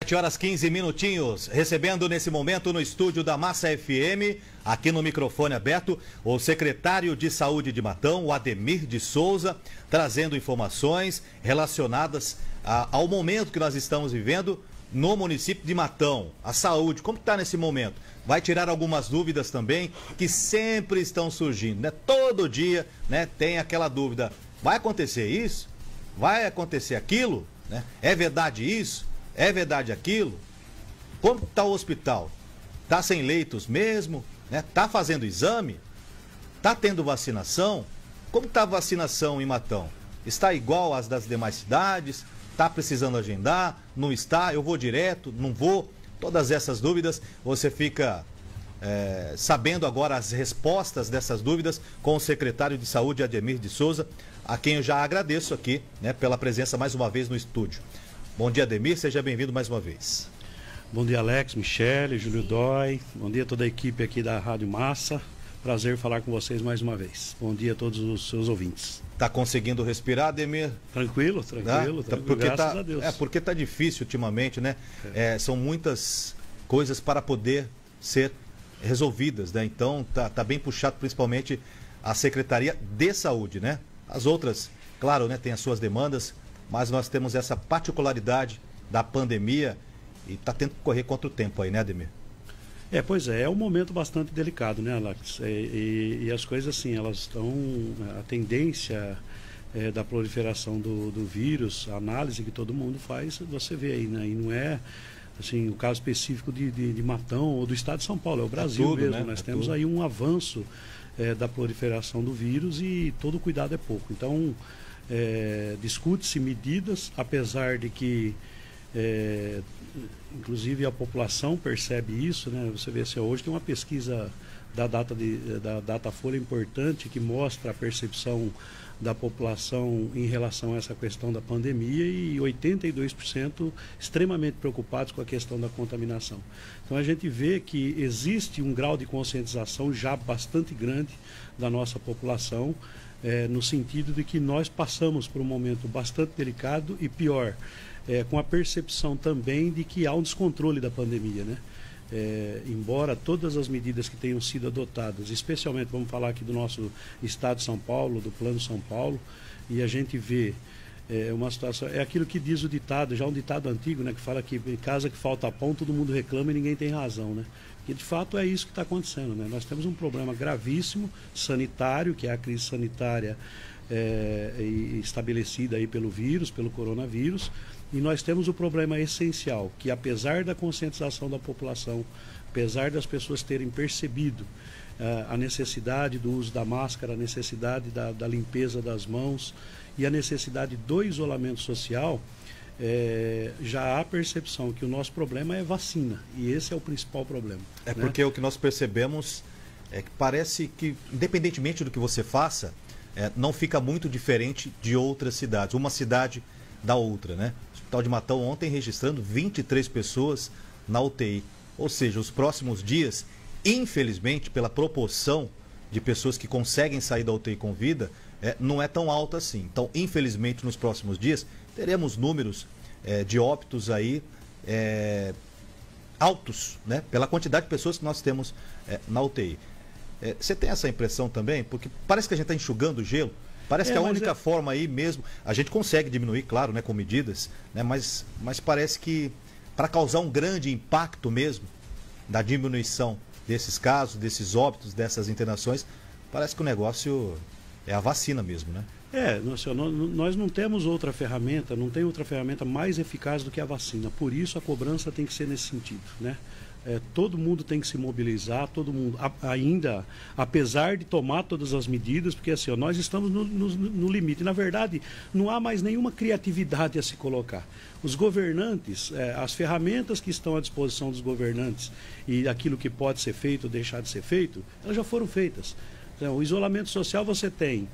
7 horas 15 minutinhos, recebendo nesse momento no estúdio da Massa FM, aqui no microfone aberto, o secretário de Saúde de Matão, o Ademir de Souza, trazendo informações relacionadas ao momento que nós estamos vivendo no município de Matão. A saúde, como está nesse momento? Vai tirar algumas dúvidas também que sempre estão surgindo, né? Todo dia, né, tem aquela dúvida, vai acontecer isso? Vai acontecer aquilo? Né? É verdade isso? É verdade aquilo? Como está o hospital? Está sem leitos mesmo? Está fazendo exame? Está tendo vacinação? Como está a vacinação em Matão? Está igual às das demais cidades? Está precisando agendar? Não está? Eu vou direto? Não vou? Todas essas dúvidas você fica sabendo agora as respostas dessas dúvidas com o secretário de Saúde, Ademir de Souza, a quem eu já agradeço aqui, né, pela presença mais uma vez no estúdio. Bom dia, Ademir, seja bem-vindo mais uma vez. Bom dia, Alex, Michele, Júlio Dói, bom dia a toda a equipe aqui da Rádio Massa, prazer falar com vocês mais uma vez. Bom dia a todos os seus ouvintes. Tá conseguindo respirar, Ademir? Tranquilo, graças a Deus. Porque tá difícil ultimamente, né? São muitas coisas para poder ser resolvidas, né? Então tá bem puxado, principalmente a Secretaria de Saúde, né? As outras, claro, né, tem as suas demandas, mas nós temos essa particularidade da pandemia e tá tendo que correr contra o tempo aí, né, Ademir? Pois é um momento bastante delicado, né, Alex? E as coisas assim, elas estão, a tendência da proliferação do vírus, a análise que todo mundo faz, você vê aí, né? E não é assim, o caso específico de Matão ou do estado de São Paulo, é o Brasil tudo, mesmo, né? Nós temos aí um avanço da proliferação do vírus e todo cuidado é pouco. Então, discute-se medidas, apesar de que inclusive a população percebe isso, né? Você vê assim, hoje tem uma pesquisa da Datafolha importante que mostra a percepção da população em relação a essa questão da pandemia e 82% extremamente preocupados com a questão da contaminação. Então a gente vê que existe um grau de conscientização já bastante grande da nossa população, no sentido de que nós passamos por um momento bastante delicado e pior, com a percepção também de que há um descontrole da pandemia, né? Embora todas as medidas que tenham sido adotadas, especialmente vamos falar aqui do nosso estado de São Paulo, do Plano São Paulo, e a gente vê uma situação, é aquilo que diz o ditado, já um ditado antigo, né, que fala que em casa que falta pão todo mundo reclama e ninguém tem razão, né? E de fato é isso que está acontecendo, né? Nós temos um problema gravíssimo sanitário, que é a crise sanitária estabelecida aí pelo vírus, pelo coronavírus, e nós temos o problema essencial, que apesar da conscientização da população, apesar das pessoas terem percebido a necessidade do uso da máscara, a necessidade da limpeza das mãos e a necessidade do isolamento social, já há percepção que o nosso problema é vacina, e esse é o principal problema. Né? Porque o que nós percebemos é que parece que, independentemente do que você faça, não fica muito diferente de outras cidades, uma cidade da outra, né? O Hospital de Matão ontem registrando 23 pessoas na UTI, ou seja, os próximos dias, infelizmente, pela proporção de pessoas que conseguem sair da UTI com vida, não é tão alta assim. Então, infelizmente, nos próximos dias, teremos números de óbitos aí altos, né? Pela quantidade de pessoas que nós temos na UTI. Você tem essa impressão também? Porque parece que a gente está enxugando o gelo. Parece que a única forma aí mesmo, a gente consegue diminuir, claro, né, com medidas, né, mas parece que para causar um grande impacto mesmo da diminuição desses casos, desses óbitos, dessas internações, parece que o negócio é a vacina mesmo, né? Nós não temos outra ferramenta, não tem outra ferramenta mais eficaz do que a vacina. Por isso a cobrança tem que ser nesse sentido, né? Todo mundo tem que se mobilizar, todo mundo, ainda, apesar de tomar todas as medidas, porque assim, nós estamos no limite. Na verdade, não há mais nenhuma criatividade a se colocar. Os governantes, as ferramentas que estão à disposição dos governantes e aquilo que pode ser feito ou deixar de ser feito, elas já foram feitas. Então, o isolamento social você tem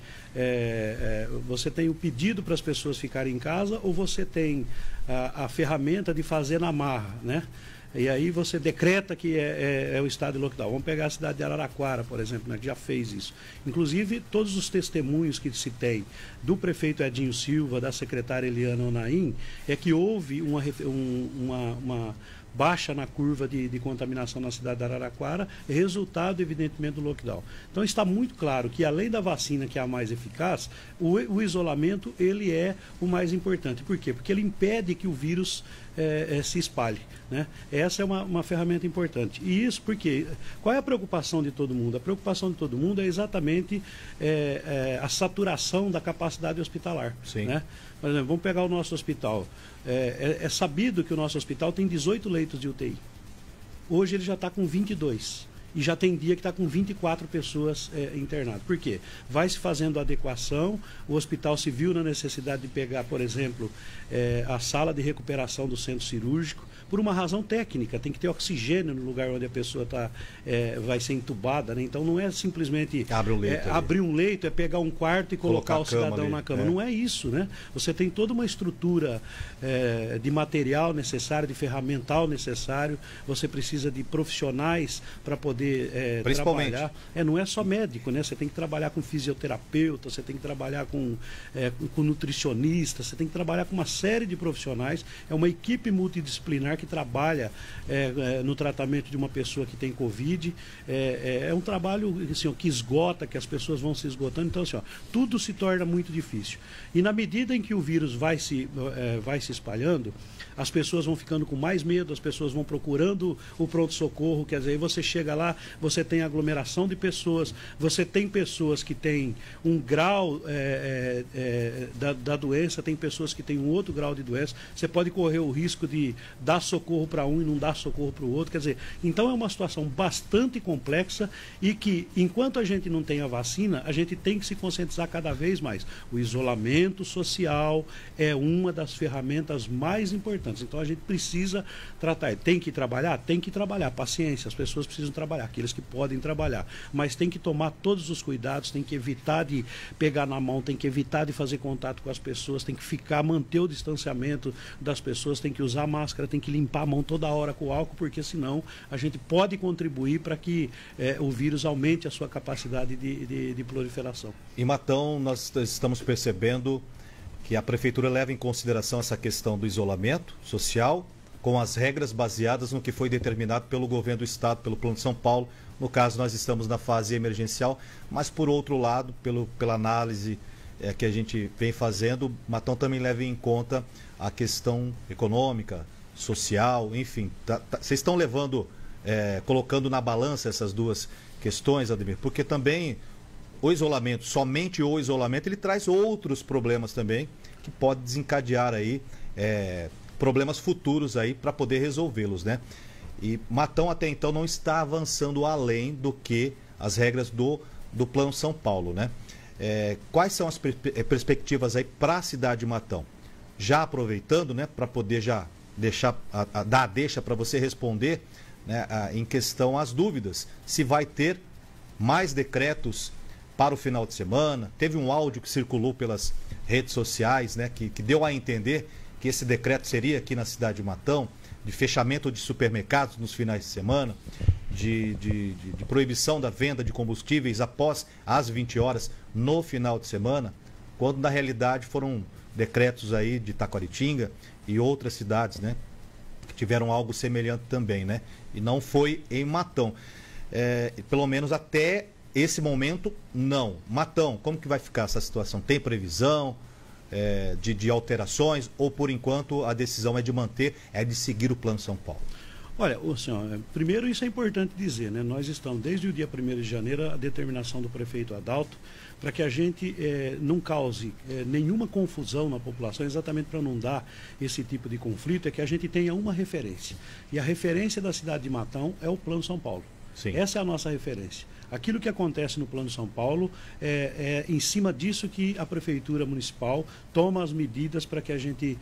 o pedido para as pessoas ficarem em casa ou você tem a ferramenta de fazer na marra, né? E aí você decreta que é o estado de lockdown. Vamos pegar a cidade de Araraquara, por exemplo, né, que já fez isso. Inclusive, todos os testemunhos que se tem do prefeito Edinho Silva, da secretária Eliana Onaim, é que houve uma baixa na curva de contaminação na cidade de Araraquara, resultado, evidentemente, do lockdown. Então, está muito claro que, além da vacina, que é a mais eficaz, o isolamento ele é o mais importante. Por quê? Porque ele impede que o vírus se espalhe, né? Essa é uma ferramenta importante. E isso porque, qual é a preocupação de todo mundo? A preocupação de todo mundo é exatamente a saturação da capacidade hospitalar. Sim. Né? Por exemplo, vamos pegar o nosso hospital. É sabido que o nosso hospital tem 18 leitos de UTI. Hoje ele já está com 22. E já tem dia que está com 24 pessoas internadas. Por quê? Vai se fazendo a adequação, o hospital se viu na necessidade de pegar, por exemplo, a sala de recuperação do centro cirúrgico, por uma razão técnica, tem que ter oxigênio no lugar onde a pessoa vai ser entubada, né? Então não é simplesmente abrir um leito, é pegar um quarto e colocar o cidadão na cama. Não é isso, né? Você tem toda uma estrutura de material necessário, de ferramental necessário, você precisa de profissionais para poder trabalhar. Não é só médico, né? Você tem que trabalhar com fisioterapeuta, você tem que trabalhar com nutricionista, você tem que trabalhar com uma série de profissionais. É uma equipe multidisciplinar que trabalha no tratamento de uma pessoa que tem Covid. É um trabalho assim, que esgota, que as pessoas vão se esgotando. Então, assim, tudo se torna muito difícil. E na medida em que o vírus vai se espalhando, as pessoas vão ficando com mais medo, as pessoas vão procurando o pronto-socorro. Quer dizer, aí você chega lá, você tem aglomeração de pessoas, você tem pessoas que têm um grau da doença, tem pessoas que têm um outro grau de doença. Você pode correr o risco de dar socorro para um e não dar socorro para o outro. Quer dizer, então é uma situação bastante complexa e que, enquanto a gente não tem a vacina, a gente tem que se conscientizar cada vez mais. O isolamento social é uma das ferramentas mais importantes. Então a gente precisa tratar. Tem que trabalhar? Tem que trabalhar. Paciência, as pessoas precisam trabalhar, aqueles que podem trabalhar. Mas tem que tomar todos os cuidados, tem que evitar de pegar na mão, tem que evitar de fazer contato com as pessoas, tem que manter o distanciamento das pessoas, tem que usar máscara, tem que limpar a mão toda hora com álcool, porque senão a gente pode contribuir para que o vírus aumente a sua capacidade de proliferação. Em Matão, nós estamos percebendo que a Prefeitura leva em consideração essa questão do isolamento social, com as regras baseadas no que foi determinado pelo governo do Estado, pelo Plano de São Paulo. No caso, nós estamos na fase emergencial, mas por outro lado, pela análise que a gente vem fazendo, Matão também leva em conta a questão econômica, social, enfim. Vocês estão levando, colocando na balança essas duas questões, Ademir? Porque também o isolamento, somente o isolamento, ele traz outros problemas também, que pode desencadear aí problemas futuros aí para poder resolvê-los, né? E Matão até então não está avançando além do que as regras do Plano São Paulo, né? Quais são as perspectivas aí para a cidade de Matão? Já aproveitando, né, para poder já dar a deixa para você responder, né, em questão às dúvidas, se vai ter mais decretos para o final de semana. Teve um áudio que circulou pelas redes sociais, né, que deu a entender que esse decreto seria aqui na cidade de Matão, de fechamento de supermercados nos finais de semana, de proibição da venda de combustíveis após as 20 horas no final de semana, quando na realidade foram decretos aí de Taquaritinga e outras cidades, né, que tiveram algo semelhante também, né, e não foi em Matão. Pelo menos até esse momento, não. Matão, como que vai ficar essa situação? Tem previsão de alterações ou, por enquanto, a decisão é de manter, de seguir o Plano São Paulo? Olha, senhor, primeiro isso é importante dizer, né? Nós estamos, desde o dia 1º de janeiro, a determinação do prefeito Adalto, para que a gente não cause nenhuma confusão na população, exatamente para não dar esse tipo de conflito, é que a gente tenha uma referência. E a referência da cidade de Matão é o Plano São Paulo. Sim. Essa é a nossa referência. Aquilo que acontece no Plano São Paulo é em cima disso que a Prefeitura Municipal toma as medidas para que a gente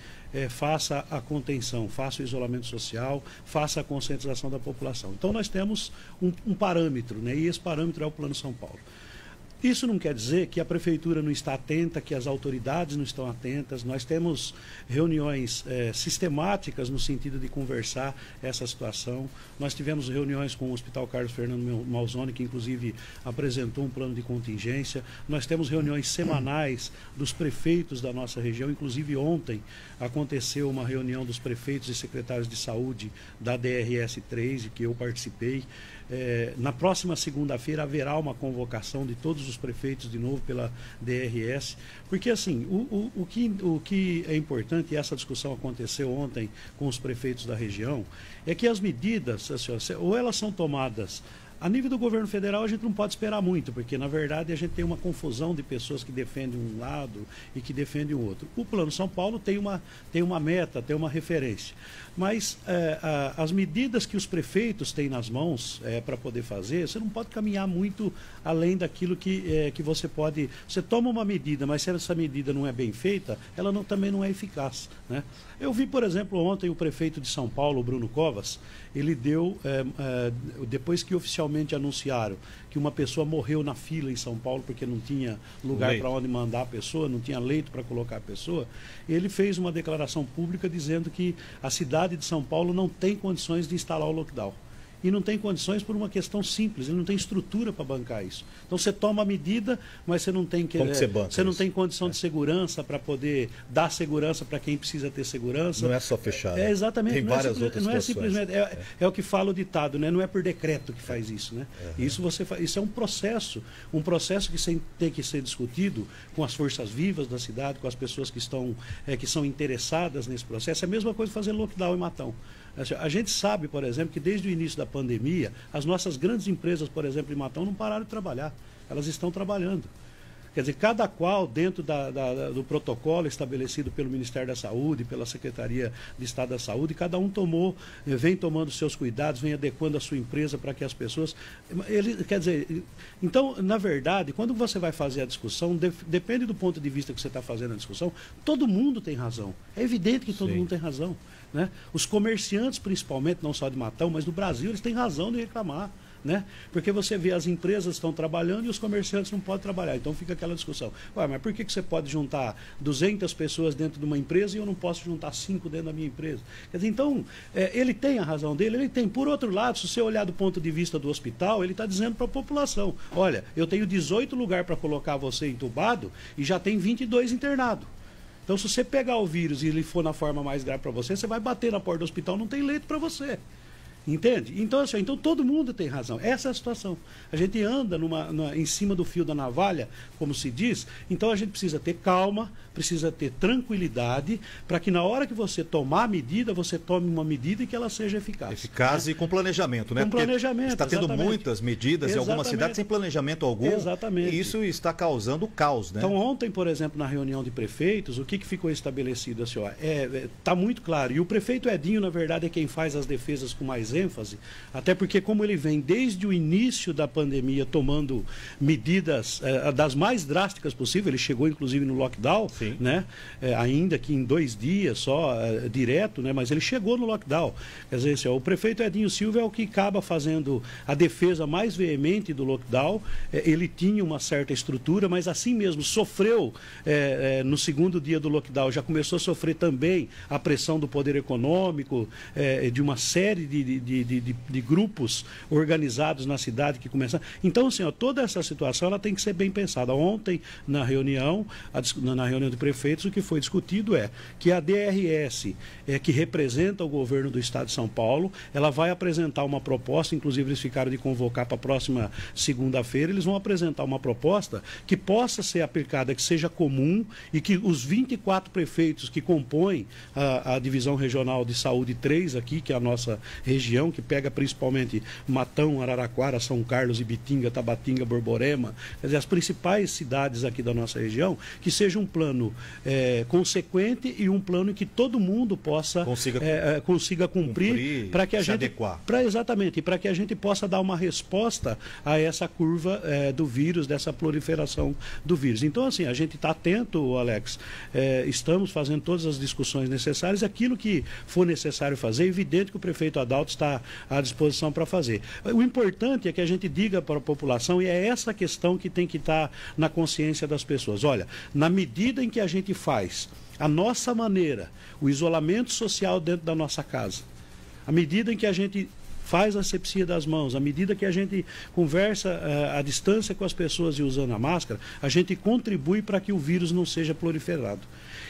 faça a contenção, faça o isolamento social, faça a conscientização da população. Então nós temos um parâmetro, né? E esse parâmetro é o Plano São Paulo. Isso não quer dizer que a prefeitura não está atenta, que as autoridades não estão atentas. Nós temos reuniões sistemáticas no sentido de conversar essa situação. Nós tivemos reuniões com o Hospital Carlos Fernando Malzone, que inclusive apresentou um plano de contingência. Nós temos reuniões semanais dos prefeitos da nossa região. Inclusive ontem aconteceu uma reunião dos prefeitos e secretários de saúde da DRS 3, que eu participei. Na próxima segunda-feira haverá uma convocação de todos os prefeitos de novo pela DRS, porque assim, o que é importante, e essa discussão aconteceu ontem com os prefeitos da região, é que as medidas, assim, ou elas são tomadas a nível do governo federal, a gente não pode esperar muito, porque, na verdade, a gente tem uma confusão de pessoas que defendem um lado e que defendem o outro. O Plano São Paulo tem uma meta, tem uma referência. Mas as medidas que os prefeitos têm nas mãos para poder fazer, você não pode caminhar muito além daquilo que você pode... Você toma uma medida, mas se essa medida não é bem feita, ela também não é eficaz, né? Eu vi, por exemplo, ontem o prefeito de São Paulo, Bruno Covas, ele deu, depois que oficialmente anunciaram que uma pessoa morreu na fila em São Paulo porque não tinha lugar para onde mandar a pessoa, não tinha leito para colocar a pessoa, ele fez uma declaração pública dizendo que a cidade de São Paulo não tem condições de instalar o lockdown. E não tem condições por uma questão simples, ele não tem estrutura para bancar isso. Então você toma a medida, mas você não tem você não tem condição de segurança para poder dar segurança para quem precisa ter segurança. Não é só fechar. Exatamente. Tem várias outras não situações. É simplesmente, é o que fala o ditado, né? Não é por decreto que faz isso, né? Isso é um processo que tem que ser discutido com as forças vivas da cidade, com as pessoas que são interessadas nesse processo. É a mesma coisa fazer lockdown em Matão. A gente sabe, por exemplo, que desde o início da pandemia, as nossas grandes empresas, por exemplo, em Matão, não pararam de trabalhar. Elas estão trabalhando. Quer dizer, cada qual dentro do protocolo estabelecido pelo Ministério da Saúde, pela Secretaria de Estado da Saúde, cada um vem tomando seus cuidados, vem adequando a sua empresa para que as pessoas... Quer dizer, então, na verdade, quando você vai fazer a discussão, depende do ponto de vista que você está fazendo a discussão, todo mundo tem razão. É evidente que todo mundo tem razão, né? Os comerciantes, principalmente, não só de Matão, mas do Brasil, eles têm razão de reclamar, né? Porque você vê, as empresas estão trabalhando e os comerciantes não podem trabalhar. Então fica aquela discussão. Ué, mas por que você pode juntar 200 pessoas dentro de uma empresa e eu não posso juntar 5 dentro da minha empresa? Quer dizer, então, ele tem a razão dele, ele tem. Por outro lado, se você olhar do ponto de vista do hospital, ele está dizendo para a população, olha, eu tenho 18 lugares para colocar você entubado e já tem 22 internados. Então, se você pegar o vírus e ele for na forma mais grave para você, você vai bater na porta do hospital, não tem leito para você. Entende? Então, assim, então todo mundo tem razão. Essa é a situação. A gente anda em cima do fio da navalha, como se diz, então a gente precisa ter calma, precisa ter tranquilidade, para que na hora que você tomar a medida, você tome uma medida e que ela seja eficaz. Eficaz, né? E com planejamento, né? Com planejamento, está tendo muitas medidas em algumas cidades sem planejamento algum. Exatamente. E isso está causando caos, né? Então, ontem, por exemplo, na reunião de prefeitos, o que ficou estabelecido? Assim, está muito claro. E o prefeito Edinho, na verdade, é quem faz as defesas com mais ênfase, até porque como ele vem desde o início da pandemia tomando medidas das mais drásticas possíveis, ele chegou inclusive no lockdown, né? Ainda que em 2 dias só, direto, né? Mas ele chegou no lockdown. Quer dizer, assim, o prefeito Edinho Silva é o que acaba fazendo a defesa mais veemente do lockdown. Ele tinha uma certa estrutura, mas assim mesmo sofreu no segundo dia do lockdown, já começou a sofrer também a pressão do poder econômico, de uma série de grupos organizados na cidade que começaram. Então, assim, toda essa situação ela tem que ser bem pensada. Ontem, na reunião de prefeitos, o que foi discutido é que a DRS, que representa o governo do Estado de São Paulo, ela vai apresentar uma proposta, inclusive eles ficaram de convocar para a próxima segunda-feira, eles vão apresentar uma proposta que possa ser aplicada, que seja comum e que os 24 prefeitos que compõem a Divisão Regional de Saúde 3 aqui, que é a nossa região, que pega principalmente Matão, Araraquara, São Carlos, Ibitinga, Tabatinga, Borborema, quer dizer, as principais cidades aqui da nossa região, que seja um plano consequente e um plano em que todo mundo possa consiga cumprir para que a gente adequar. Exatamente, para que a gente possa dar uma resposta a essa curva do vírus, dessa proliferação do vírus. Então, assim, a gente está atento, Alex, estamos fazendo todas as discussões necessárias, aquilo que for necessário fazer. É evidente que o prefeito Adalto está à disposição para fazer. O importante é que a gente diga para a população, e é essa questão que tem que estar na consciência das pessoas. Olha, na medida em que a gente faz a nossa maneira, o isolamento social dentro da nossa casa, à medida em que a gente faz a asepsia das mãos, à medida que a gente conversa à distância com as pessoas e usando a máscara, a gente contribui para que o vírus não seja proliferado.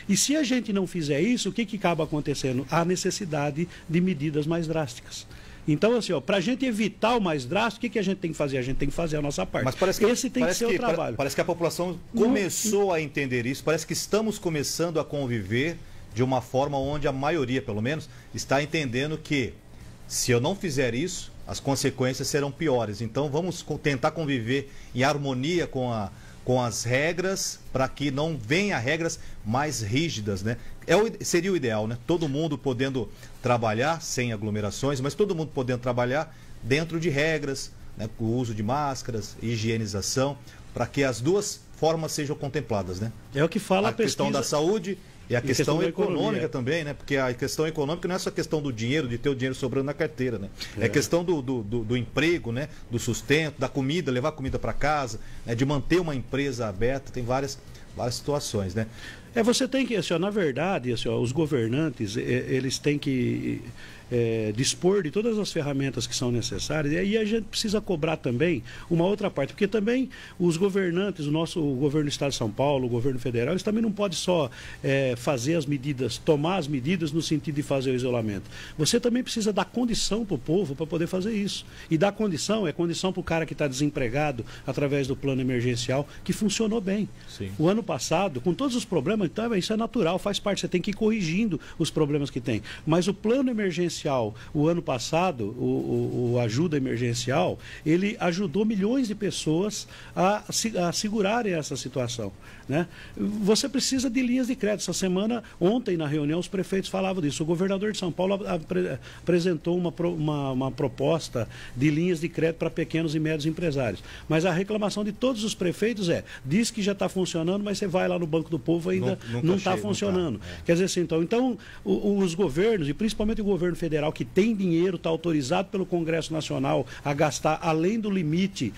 E se a gente não fizer isso, o que acaba acontecendo? Há necessidade de medidas mais drásticas. Então, assim, para a gente evitar o mais drástico, o que a gente tem que fazer? A gente tem que fazer a nossa parte. Mas parece que, esse tem que ser o trabalho. Parece que a população começou a entender isso, parece que estamos começando a conviver de uma forma onde a maioria, pelo menos, está entendendo que se eu não fizer isso, as consequências serão piores. Então vamos tentar conviver em harmonia com as regras, para que não venha regras mais rígidas, né? Seria o ideal, né? Todo mundo podendo trabalhar sem aglomerações, mas todo mundo podendo trabalhar dentro de regras, né? Com o uso de máscaras, higienização, para que as duas formas sejam contempladas, né? É o que fala a questão da saúde. E a questão econômica também, né? Porque a questão econômica não é só questão do dinheiro, de ter o dinheiro sobrando na carteira, né? É questão do emprego, né? Do sustento, da comida, levar comida para casa, né? De manter uma empresa aberta, tem várias situações, né? Você tem que, assim, na verdade, assim, os governantes, eles têm que dispor de todas as ferramentas que são necessárias, e aí a gente precisa cobrar também uma outra parte, porque também os governantes, o governo do Estado de São Paulo, o governo federal, eles também não podem só fazer as medidas, tomar as medidas no sentido de fazer o isolamento. Você também precisa dar condição para o povo para poder fazer isso. E dar condição para o cara que está desempregado através do plano emergencial, que funcionou bem. Sim. O ano passado, com todos os problemas, então, isso é natural, faz parte, você tem que ir corrigindo os problemas que tem. Mas o plano emergencial, o ano passado, o ajuda emergencial, ele ajudou milhões de pessoas a segurarem essa situação, né? Você precisa de linhas de crédito. Essa semana, ontem na reunião, os prefeitos falavam disso. O governador de São Paulo apresentou uma proposta de linhas de crédito para pequenos e médios empresários. Mas a reclamação de todos os prefeitos diz que já está funcionando, mas você vai lá no Banco do Povo e ainda não está funcionando. Quer dizer assim, então os governos, e principalmente o governo federal, que tem dinheiro, está autorizado pelo Congresso Nacional a gastar além do limite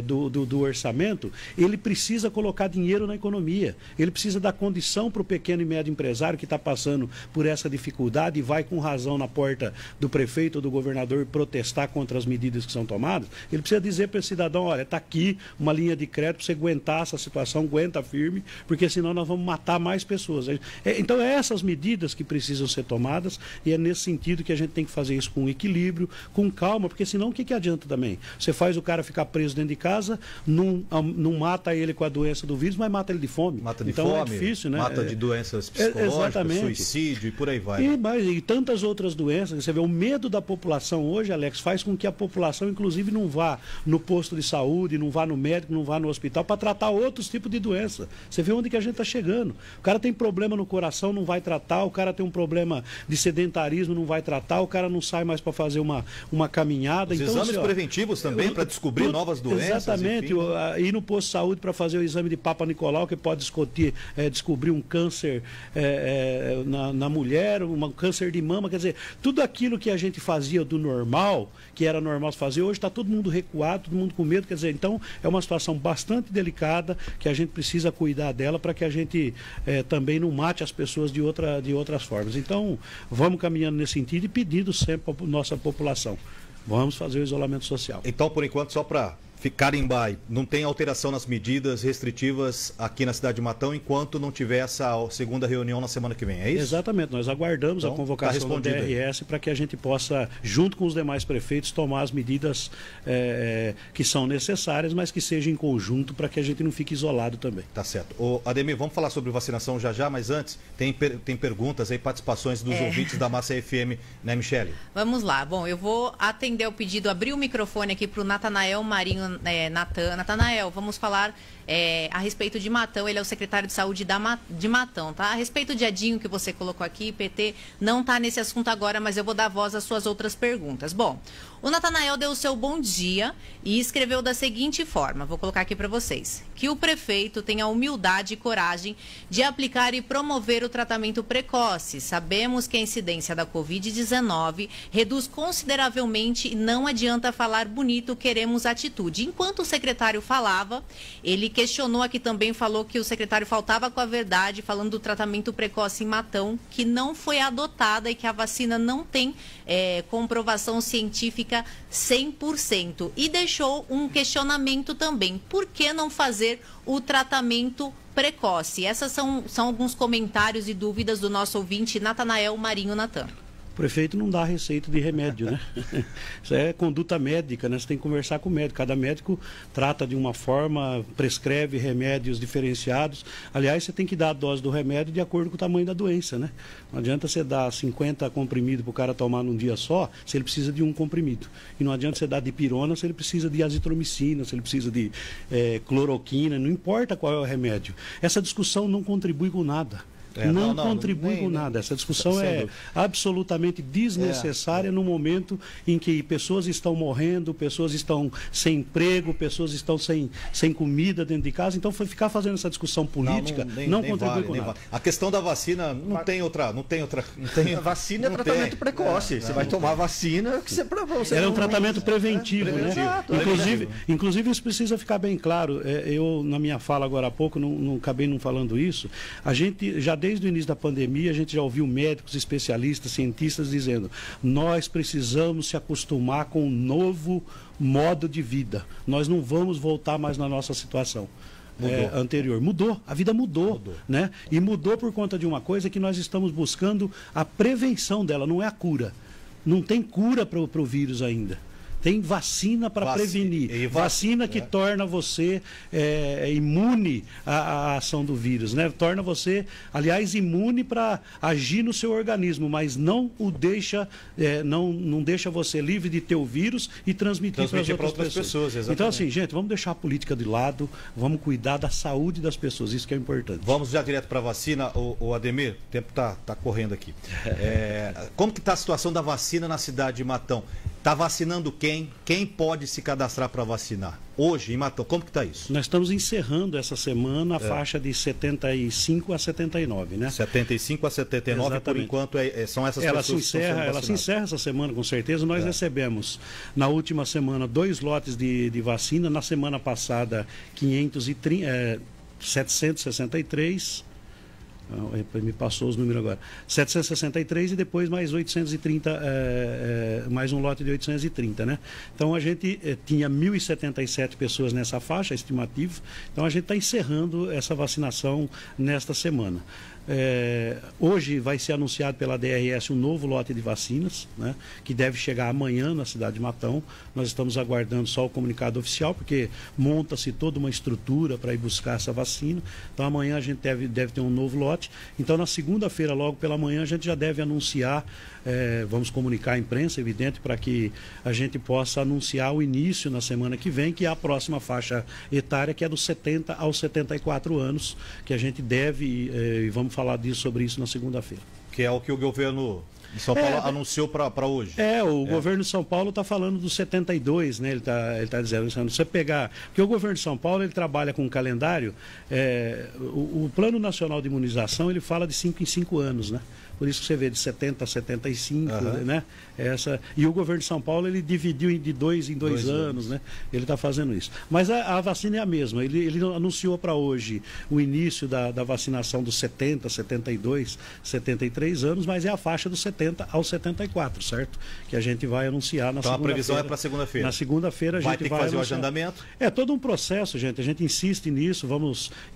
do orçamento, ele precisa colocar dinheiro na economia. Ele precisa dar condição para o pequeno e médio empresário que está passando por essa dificuldade e vai com razão na porta do prefeito ou do governador protestar contra as medidas que são tomadas. Ele precisa dizer para esse cidadão, olha, está aqui uma linha de crédito para você aguentar essa situação, aguenta firme, porque senão nós vamos matar mais pessoas. Então, essas medidas que precisam ser tomadas, e é nesse sentido que a gente tem que fazer isso com equilíbrio, com calma, porque senão o que adianta também? Você faz o cara ficar preso dentro de casa, não mata ele com a doença do vírus, mas mata ele de fome. Mata de então fome, é difícil, né? Mata de doenças psicológicas, suicídio e por aí vai. E tantas outras doenças. Você vê, o medo da população hoje, Alex, faz com que a população, inclusive, não vá no posto de saúde, não vá no médico, não vá no hospital para tratar outros tipos de doença. Você vê onde que a gente está chegando. O cara tem problema no coração, não vai tratar. O cara tem um problema de sedentarismo, não vai tratar. O cara não sai mais para fazer uma caminhada. Os exames preventivos também, para descobrir novas doenças. Exatamente. Enfim, né? Ir no posto de saúde para fazer o exame de Papa Nicolau, que pode descobrir um câncer na mulher, um câncer de mama. Quer dizer, tudo aquilo que a gente fazia do normal, que era normal se fazer, hoje está todo mundo recuado, todo mundo com medo. Quer dizer, então é uma situação bastante delicada que a gente precisa cuidar dela para que a gente também não mate as pessoas de outras formas. Então, vamos caminhando nesse sentido e pedindo sempre para a nossa população. Vamos fazer o isolamento social. Então, por enquanto, só para carimbar, não tem alteração nas medidas restritivas aqui na cidade de Matão enquanto não tiver essa segunda reunião na semana que vem, é isso? Exatamente, nós aguardamos a convocação do DRS para que a gente possa, junto com os demais prefeitos, tomar as medidas que são necessárias, mas que sejam em conjunto para que a gente não fique isolado também. Tá certo. Ademir, vamos falar sobre vacinação já, mas antes tem perguntas aí, participações dos ouvintes da Massa FM, né, Michele? Vamos lá. Bom, eu vou atender o pedido, abrir o microfone aqui para o Natanael Marinho Natanael, vamos falar a respeito de Matão. Ele é o secretário de saúde de Matão, tá? A respeito de Edinho, que você colocou aqui, PT não está nesse assunto agora, mas eu vou dar voz às suas outras perguntas. Bom, o Natanael deu o seu bom dia e escreveu da seguinte forma, vou colocar aqui para vocês: que o prefeito tenha a humildade e coragem de aplicar e promover o tratamento precoce. Sabemos que a incidência da Covid-19 reduz consideravelmente e não adianta falar bonito, queremos atitude. Enquanto o secretário falava, ele questionou aqui também, falou que o secretário faltava com a verdade, falando do tratamento precoce em Matão, que não foi adotada e que a vacina não tem comprovação científica 100%. E deixou um questionamento também: por que não fazer o tratamento precoce? Essas são alguns comentários e dúvidas do nosso ouvinte Natanael Marinho Natan. O prefeito não dá receita de remédio, né? Isso é conduta médica, né? Você tem que conversar com o médico. Cada médico trata de uma forma, prescreve remédios diferenciados. Aliás, você tem que dar a dose do remédio de acordo com o tamanho da doença, né? Não adianta você dar 50 comprimidos para o cara tomar num dia só, se ele precisa de um comprimido. E não adianta você dar dipirona se ele precisa de azitromicina, se ele precisa de cloroquina, não importa qual é o remédio. Essa discussão não contribui com nada. Não contribui com nada. Essa discussão é absolutamente desnecessária no momento em que pessoas estão morrendo, pessoas estão sem emprego, pessoas estão sem comida dentro de casa. Então, ficar fazendo essa discussão política não contribui com nada. A questão da vacina não tem outra. A vacina é tratamento precoce. Você vai tomar a vacina que você é um tratamento preventivo, né? Inclusive, isso precisa ficar bem claro. Eu, na minha fala agora há pouco, não acabei não falando isso. A gente já desde o início da pandemia, a gente já ouviu médicos, especialistas, cientistas dizendo: nós precisamos se acostumar com um novo modo de vida. Nós não vamos voltar mais na nossa situação anterior. Mudou, a vida mudou, né? E mudou por conta de uma coisa que nós estamos buscando a prevenção dela, não é a cura. Não tem cura para o vírus ainda. Tem vacina para prevenir, vacina que torna você imune à ação do vírus, né? Torna você, aliás, imune para agir no seu organismo, mas não o deixa, não deixa você livre de ter o vírus e transmitir para as outras pessoas. Então, assim, gente, vamos deixar a política de lado, vamos cuidar da saúde das pessoas, isso que é importante. Vamos já direto para a vacina, o Ademir, o tempo tá correndo aqui. Como que está a situação da vacina na cidade de Matão? Está vacinando quem? Quem pode se cadastrar para vacinar? Hoje, em Matão, como que está isso? Nós estamos encerrando essa semana a faixa de 75 a 79, né? 75 a 79, exatamente. Por enquanto, são essas pessoas que ela se encerra essa semana, com certeza. Nós recebemos, na última semana, 2 lotes de vacina. Na semana passada, 763... me passou os números agora. 763 e depois mais 830, mais um lote de 830, né? Então a gente tinha 1.077 pessoas nessa faixa estimativa. Então a gente está encerrando essa vacinação nesta semana. Hoje vai ser anunciado pela DRS um novo lote de vacinas, né, que deve chegar amanhã na cidade de Matão. Nós estamos aguardando só o comunicado oficial, porque monta-se toda uma estrutura para ir buscar essa vacina. Então amanhã a gente deve ter um novo lote. Então na segunda-feira, logo pela manhã, a gente já deve anunciar, vamos comunicar à imprensa, evidente, para que a gente possa anunciar o início na semana que vem, que é a próxima faixa etária, que é dos 70 aos 74 anos, que a gente deve, e vamos falar sobre isso na segunda-feira. Que é o que o governo de São Paulo anunciou para hoje. O governo de São Paulo está falando dos 72, né? Ele tá dizendo, se você pegar... Porque o governo de São Paulo, ele trabalha com um calendário, o Plano Nacional de Imunização, ele fala de 5 em 5 anos, né? Por isso que você vê de 70 a 75, né? E o governo de São Paulo, ele dividiu de 2 em 2 anos, né? Ele está fazendo isso. Mas a vacina é a mesma. Ele anunciou para hoje o início da vacinação dos 70, 72, 73 anos, mas é a faixa dos 70 aos 74, certo? Que a gente vai anunciar na segunda-feira. Então a previsão é para segunda-feira. Na segunda-feira a gente vai ter que fazer o agendamento? É todo um processo, gente. A gente insiste nisso.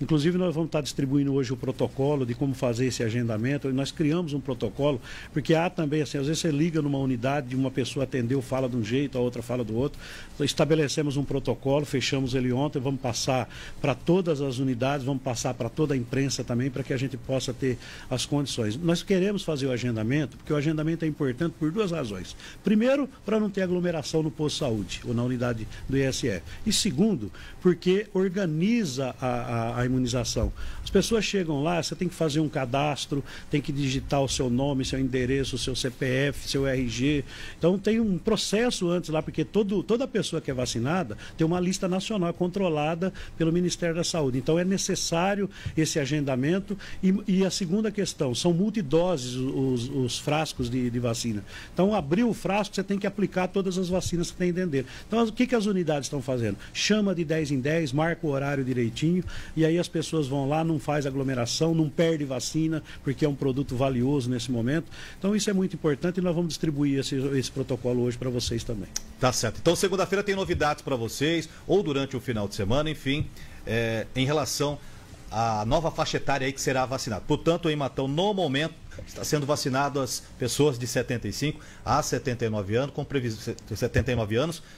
Inclusive, nós vamos estar distribuindo hoje o protocolo de como fazer esse agendamento. Nós criamos estabelecemos um protocolo, porque há também, assim, às vezes você liga numa unidade, uma pessoa atendeu, fala de um jeito, a outra fala do outro. Então, estabelecemos um protocolo, fechamos ele ontem, vamos passar para todas as unidades, vamos passar para toda a imprensa também, para que a gente possa ter as condições. Nós queremos fazer o agendamento, porque o agendamento é importante por duas razões. Primeiro, para não ter aglomeração no posto de saúde ou na unidade do ISF. E segundo, porque organiza a imunização. As pessoas chegam lá, você tem que fazer um cadastro, tem que digitar o seu nome, seu endereço, seu CPF, seu RG. Então tem um processo antes lá, porque toda pessoa que é vacinada tem uma lista nacional controlada pelo Ministério da Saúde. Então é necessário esse agendamento. E a segunda questão, são multidoses os frascos de vacina. Então abriu o frasco, você tem que aplicar todas as vacinas que tem dentro dele. Então o que as unidades estão fazendo? Chama de 10 em 10, marca o horário direitinho, e aí as pessoas vão lá, não faz aglomeração, não perde vacina, porque é um produto valioso nesse momento. Então isso é muito importante e nós vamos distribuir esse protocolo hoje para vocês também. Tá certo. Então segunda-feira tem novidades para vocês, ou durante o final de semana, enfim, em relação à nova faixa etária aí que será vacinada. Portanto, em Matão, no momento, está sendo vacinado as pessoas de 75 a 79 anos,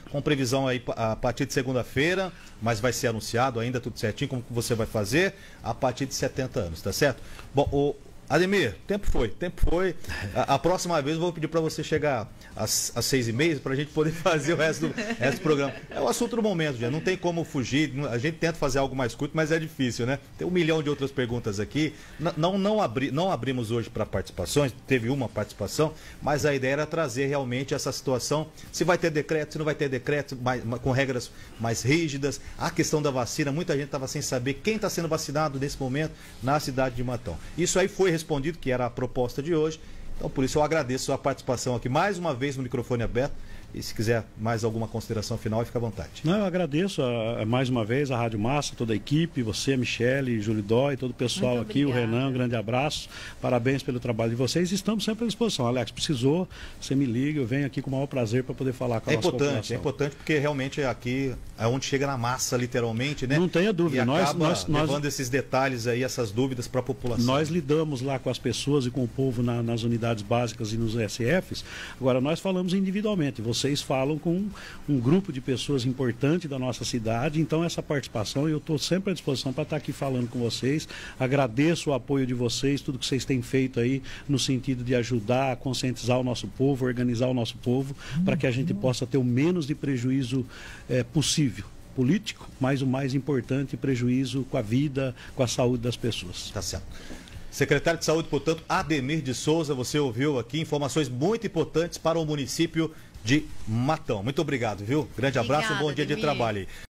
com previsão aí a partir de segunda-feira, mas vai ser anunciado ainda tudo certinho, como você vai fazer, a partir de 70 anos, tá certo? Bom, Ademir, tempo foi. A próxima vez eu vou pedir para você chegar às 6h30 para a gente poder fazer o resto do programa. É o assunto do momento, já não tem como fugir. A gente tenta fazer algo mais curto, mas é difícil, né? Tem 1 milhão de outras perguntas aqui. Não abrimos hoje para participações, teve uma participação, mas a ideia era trazer realmente essa situação. Se vai ter decreto, se não vai ter decreto, com regras mais rígidas. A questão da vacina, muita gente estava sem saber quem está sendo vacinado nesse momento na cidade de Matão. Isso aí foi respondido, que era a proposta de hoje. Então, por isso eu agradeço a participação aqui mais uma vez no microfone aberto. E se quiser mais alguma consideração final, fica à vontade. Não, eu agradeço mais uma vez a Rádio Massa, toda a equipe, você, Michele, Júlio Dói, todo o pessoal muito aqui, obrigada. O Renan, um grande abraço. Parabéns pelo trabalho de vocês. Estamos sempre à disposição. Alex, precisou, você me liga, eu venho aqui com o maior prazer para poder falar com a nossa população. É importante porque realmente aqui é onde chega na massa, literalmente, né? Não tenha dúvida. E acaba levando esses detalhes aí, essas dúvidas para a população. Nós lidamos lá com as pessoas e com o povo nas unidades básicas e nos SFs. Agora, nós falamos individualmente. Vocês falam com um grupo de pessoas importante da nossa cidade, então essa participação, eu estou sempre à disposição para estar aqui falando com vocês. Agradeço o apoio de vocês, tudo que vocês têm feito aí no sentido de ajudar a conscientizar o nosso povo, organizar o nosso povo, para que a gente possa ter o menos de prejuízo possível político, mas o mais importante, prejuízo com a vida, com a saúde das pessoas. Tá certo. Secretário de Saúde, portanto, Ademir de Souza, você ouviu aqui informações muito importantes para o município de Matão. Muito obrigado, viu? Grande abraço, um bom dia de trabalho aí.